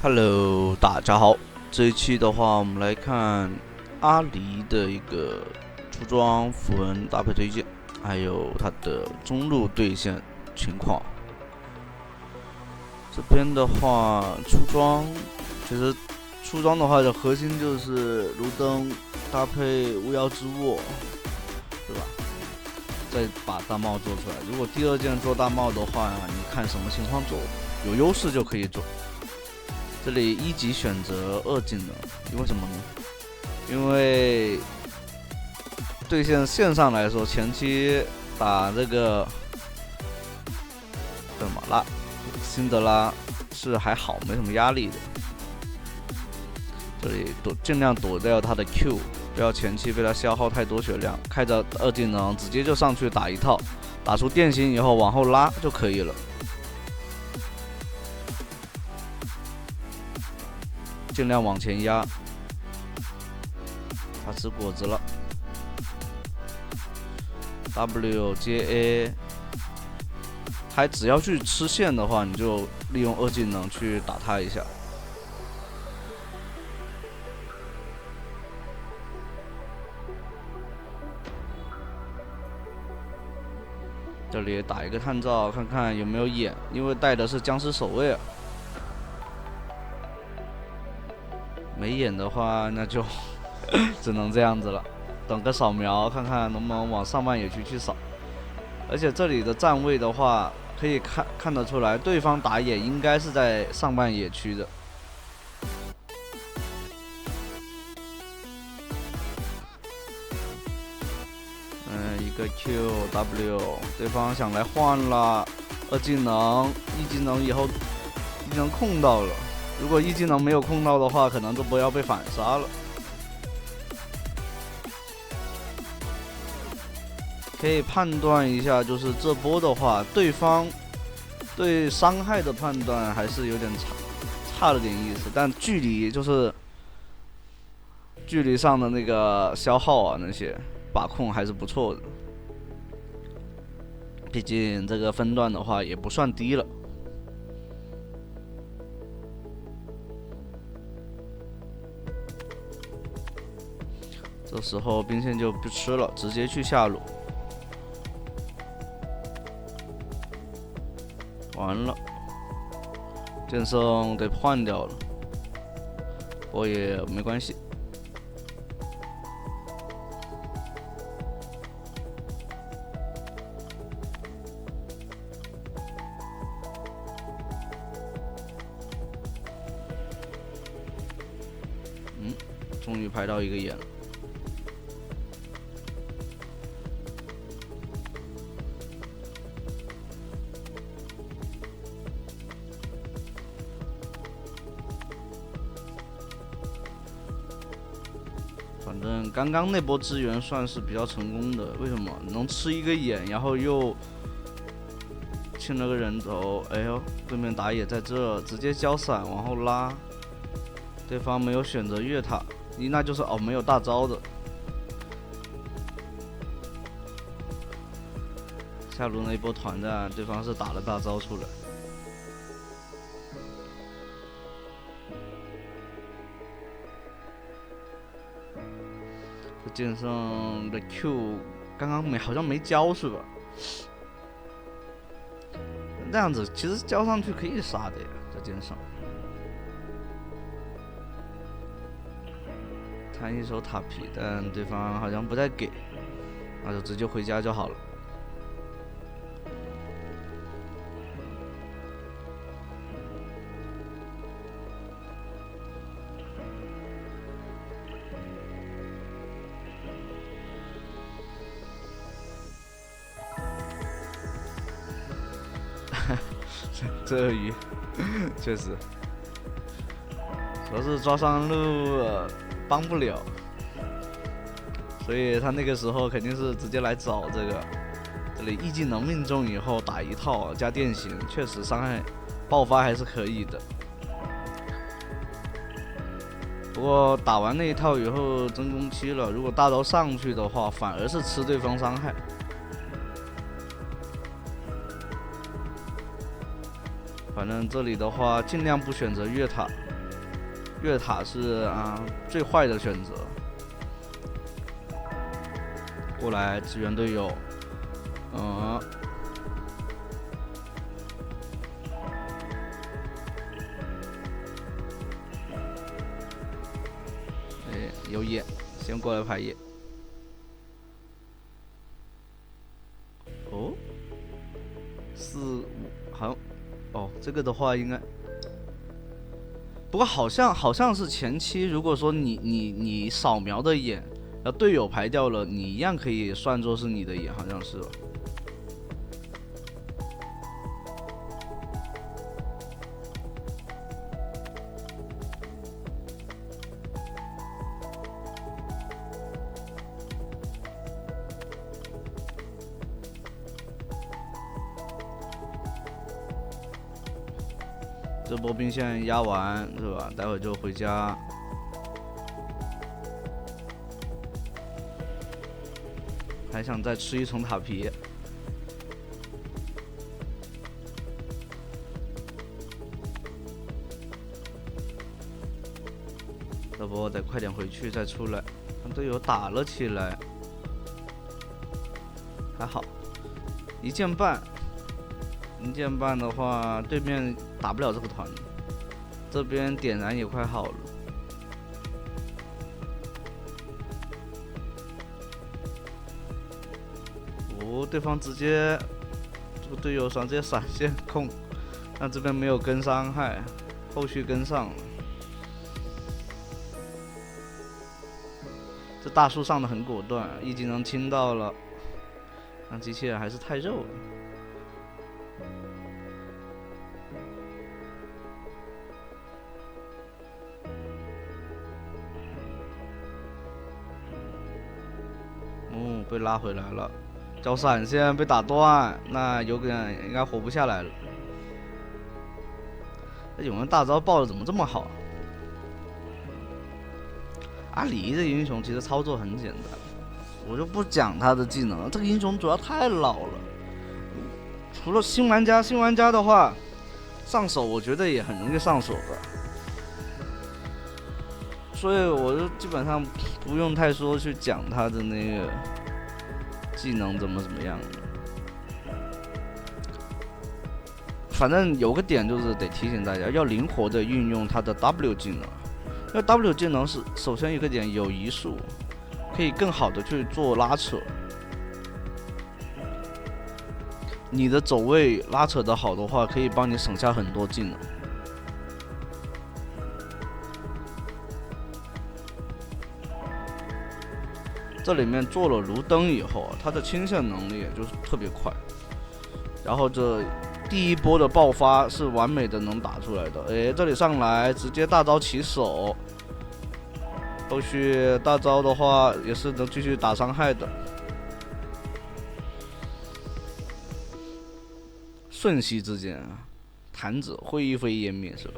Hello，大家好。这一期的话，我们来看阿狸的一个出装符文搭配推荐，还有它的中路对线情况。这边的话，其实出装的话的核心就是卢登搭配巫妖之握，对吧？再把大帽做出来。如果第二件做大帽的话，你看什么情况做，有优势就可以做。这里一级选择2技能，为什么呢？因为对线上来说，前期打这个什么拉辛德拉是还好，没什么压力的。这里尽量躲掉他的 Q， 不要前期被他消耗太多血量。开着2技能，直接就上去打一套，打出电刑以后往后拉就可以了。尽量往前压，他吃果子了。W 接 A， 还只要去吃线的话，你就利用2技能去打他一下。这里打一个探照，看看有没有眼，因为带的是僵尸守卫啊。没眼的话，那就只能这样子了。等个扫描，看看能不能往上半野区去扫。而且这里的站位的话，可以看得出来，对方打野应该是在上半野区的。一个 QW， 对方想来换了2技能，1技能以后1技能控到了。如果1技能没有控到的话，可能这波要被反杀了。可以判断一下，就是这波的话，对方对伤害的判断还是有点差了点意思，但距离上的那个消耗啊，那些把控还是不错的。毕竟这个分段的话也不算低了。这时候兵线就不吃了，直接去下路。完了，剑圣得换掉了，不过也没关系。终于拍到一个眼了。反正刚刚那波支援算是比较成功的，为什么能吃一个眼，然后又清了个人头？哎呦，对面打野在这，直接交闪往后拉，对方没有选择越塔，那就是没有大招的。下路那一波团战，对方是打了大招出来。剑圣的 Q 刚刚好像没交是吧？这样子其实交上去可以杀的呀，这剑圣。弹一手塔皮，但对方好像不太给，那就直接回家就好了。这鱼确实，主要是抓上路帮不了，所以他那个时候肯定是直接来找这个。这里1技能命中以后打一套加电刑，确实伤害爆发还是可以的。不过打完那一套以后真空期了，如果大招上去的话，反而是吃对方伤害。反正这里的话，尽量不选择越塔，越塔是最坏的选择。过来支援队友，有野，先过来排野。哦，4、5，好像，哦，这个的话应该，不过好像是前期，如果说你扫描的眼，然后队友排掉了，你一样可以算作是你的眼，好像是吧？这波兵线压完是吧？待会就回家。还想再吃一层塔皮。这波得快点回去再出来，让队友打了起来。还好，1件半。1件半的话，对面打不了这个团。这边点燃也快好了。哦，对方直接这个队友直接闪现控，但这边没有跟伤害，后续跟上了。这大树上的很果断，1技能清到了，但机器人还是太肉了。被拉回来了，交闪现被打断，那有可能应该活不下来了。这有人大招爆的怎么这么好？阿离这英雄其实操作很简单，我就不讲他的技能。这个英雄主要太老了，除了新玩家的话，上手我觉得也很容易上手的。所以我就基本上不用太说去讲他的那个技能怎么样的。反正有个点就是得提醒大家，要灵活的运用他的 W 技能。因为 W 技能是首先一个点有移速，可以更好的去做拉扯。你的走位拉扯的好的话，可以帮你省下很多技能。这里面做了炉灯以后，它的清线能力也就是特别快，然后这第一波的爆发是完美的能打出来的。这里上来直接大招起手，后续大招的话也是能继续打伤害的。瞬息之间，弹指挥一挥湮灭是吧？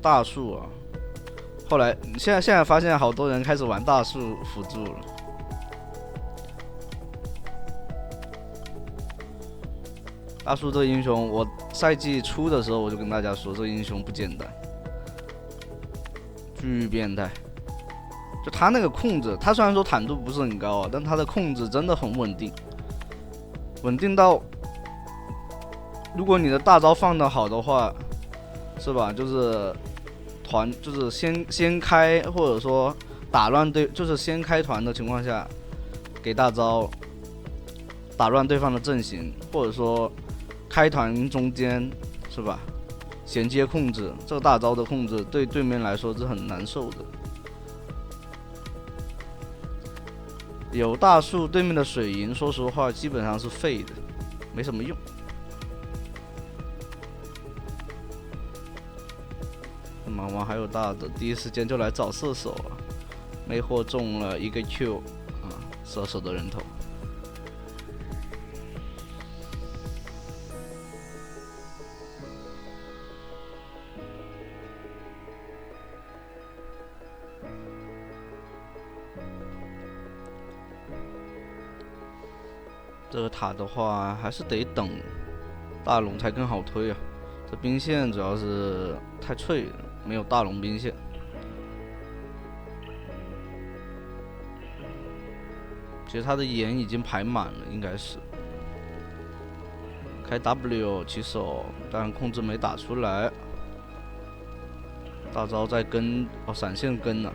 大树啊，后来现在发现好多人开始玩大树辅助了。大树这个英雄，我赛季初的时候我就跟大家说，这个英雄不简单，巨变态。就他那个控制，他虽然说坦度不是很高啊，但他的控制真的很稳定，稳定到如果你的大招放得好的话，是吧？就是先开，或者说打乱对，就是先开团的情况下，给大招打乱对方的阵型，或者说开团中间，是吧？衔接控制，这个大招的控制对对面来说是很难受的。有大树，对面的水银，说实话基本上是废的，没什么用。莽王还有大的，第一时间就来找射手啊，魅惑中了一个 Q 啊，射手的人头。这个塔的话，还是得等大龙才更好推啊。这兵线主要是太脆了，没有大龙兵线。其实他的眼已经排满了，应该是。开 W 起手，但控制没打出来。大招在跟，哦，闪现跟了，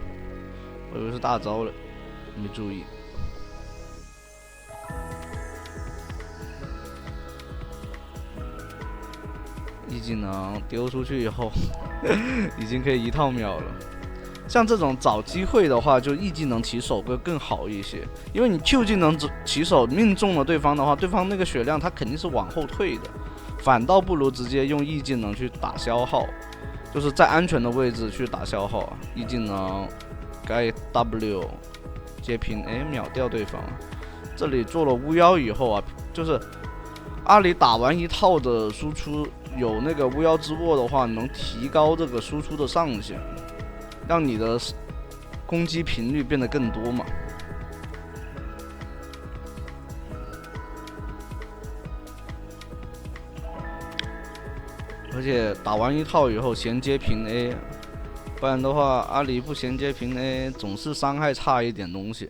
我以为是大招了，没注意。一技能丢出去以后，已经可以1套秒了。像这种找机会的话，就 E 技能起手会更好一些，因为你 Q 技能起手命中了对方的话，对方那个血量他肯定是往后退的，反倒不如直接用 E 技能去打消耗，就是在安全的位置去打消耗啊。E 技能该 W 接平 A 秒掉对方。这里做了巫妖以后啊，就是阿里打完1套的输出，有那个巫妖之握的话，能提高这个输出的上限，让你的攻击频率变得更多嘛。而且打完1套以后衔接平 A， 不然的话阿里不衔接平 A 总是伤害差一点东西。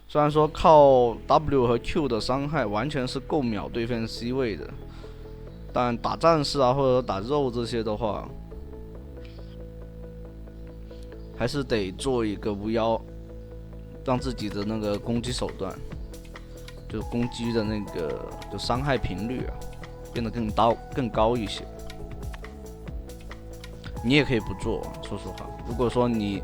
虽然说靠 W 和 Q 的伤害完全是够秒对方 C 位的，但打战士啊或者打肉这些的话，还是得做一个巫妖，让自己的那个攻击手段，就攻击的那个就伤害频率啊，变得更高一些。你也可以不做，说实话，如果说你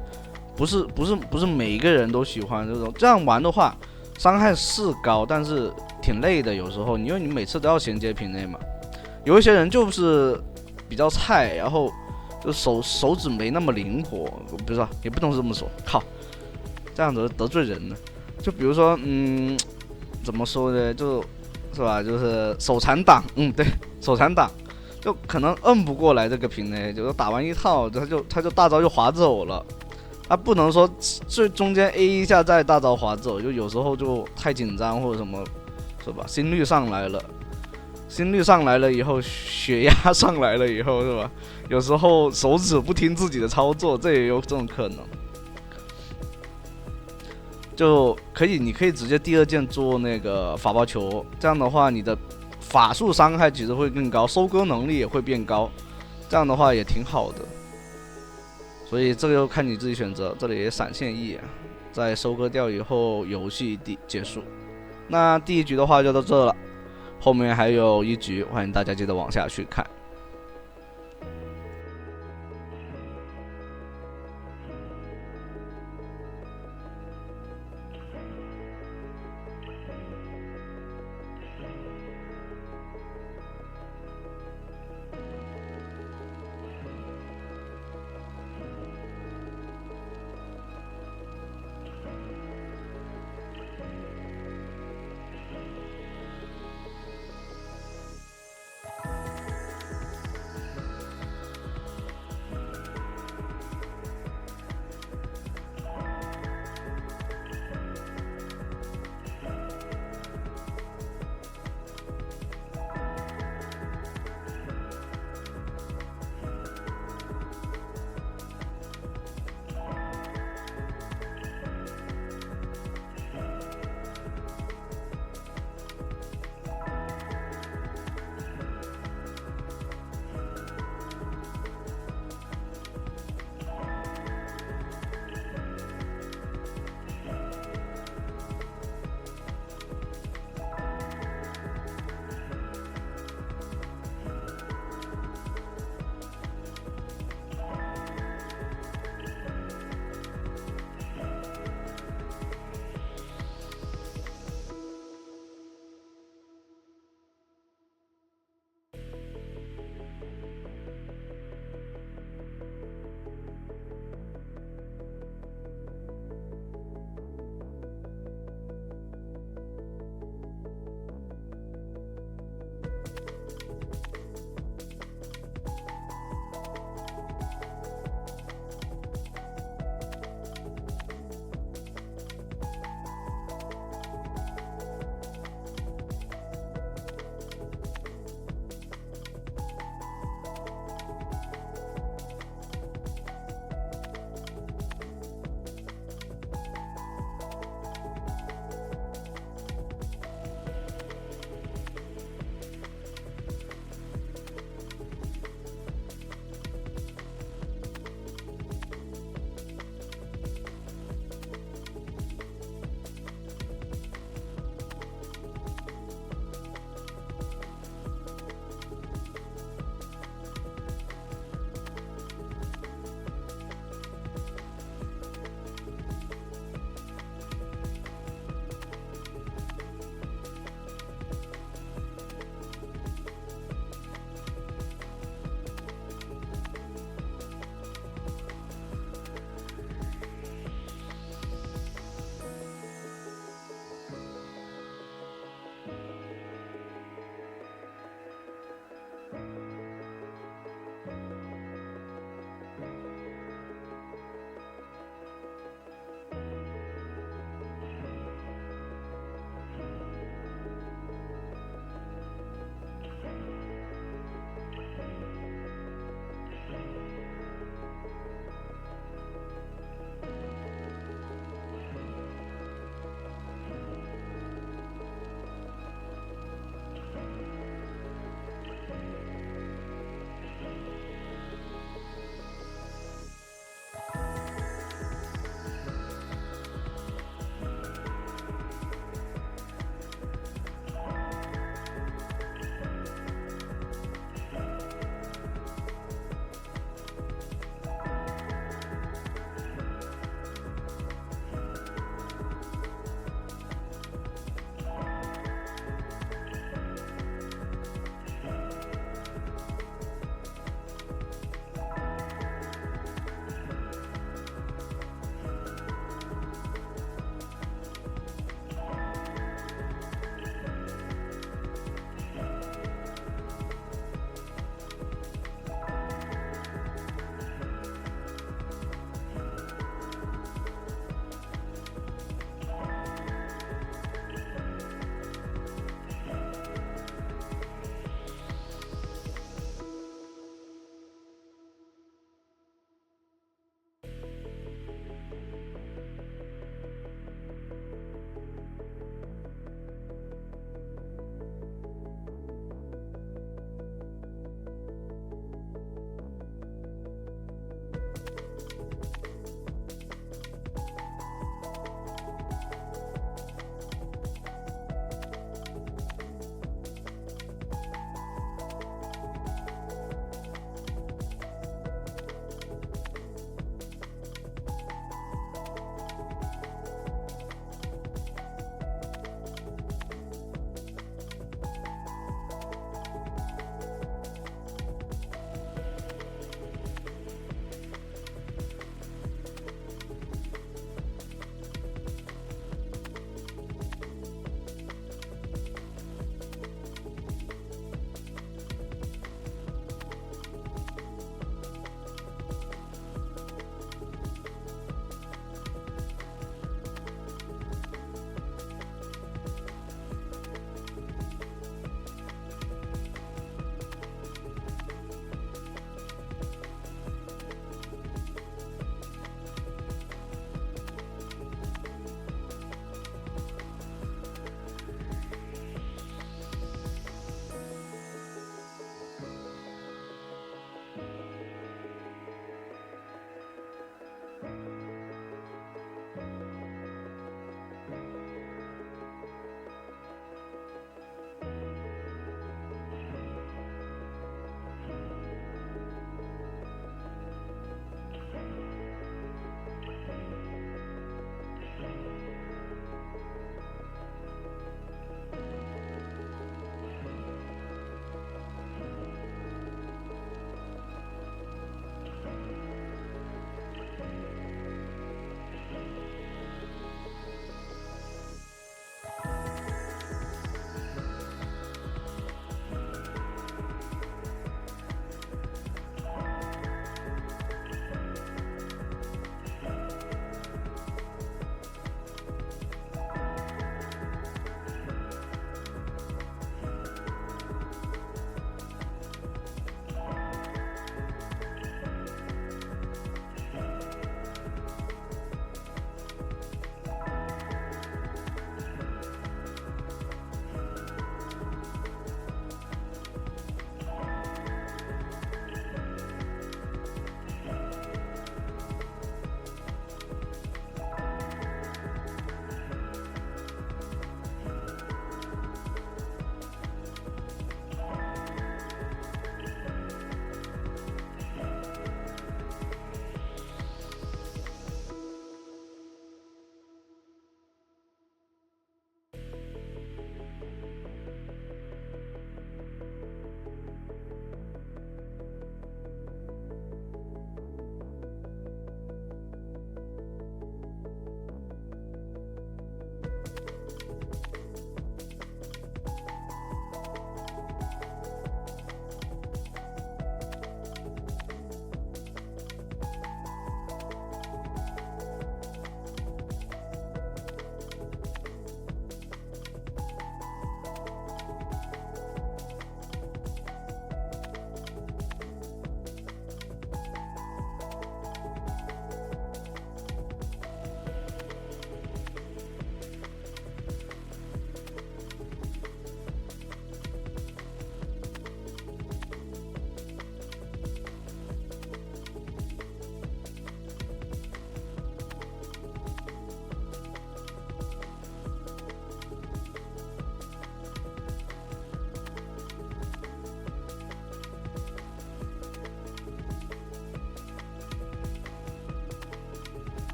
不是每一个人都喜欢这样玩的话，伤害是高，但是挺累的。有时候因为你每次都要衔接平 A 嘛，有一些人就是比较菜，然后就手指没那么灵活，不是，也不能这么说，靠，这样子得罪人了。就比如说，怎么说呢，就是吧，就是手残党，对，手残党，就可能摁不过来这个平 A，就是打完1套，他就大招就滑走了。他不能说最中间 A 一下再大招滑走，就有时候就太紧张或者什么，是吧？心率上来了以后，血压上来了以后，是吧？有时候手指不听自己的操作，这也有这种可能。就可以，你可以直接第2件做那个法宝球，这样的话你的法术伤害其实会更高，收割能力也会变高，这样的话也挺好的。所以这个就看你自己选择。这里也闪现E，在收割掉以后，游戏结束。那第1局的话就到这了，后面还有1局，欢迎大家记得往下去看。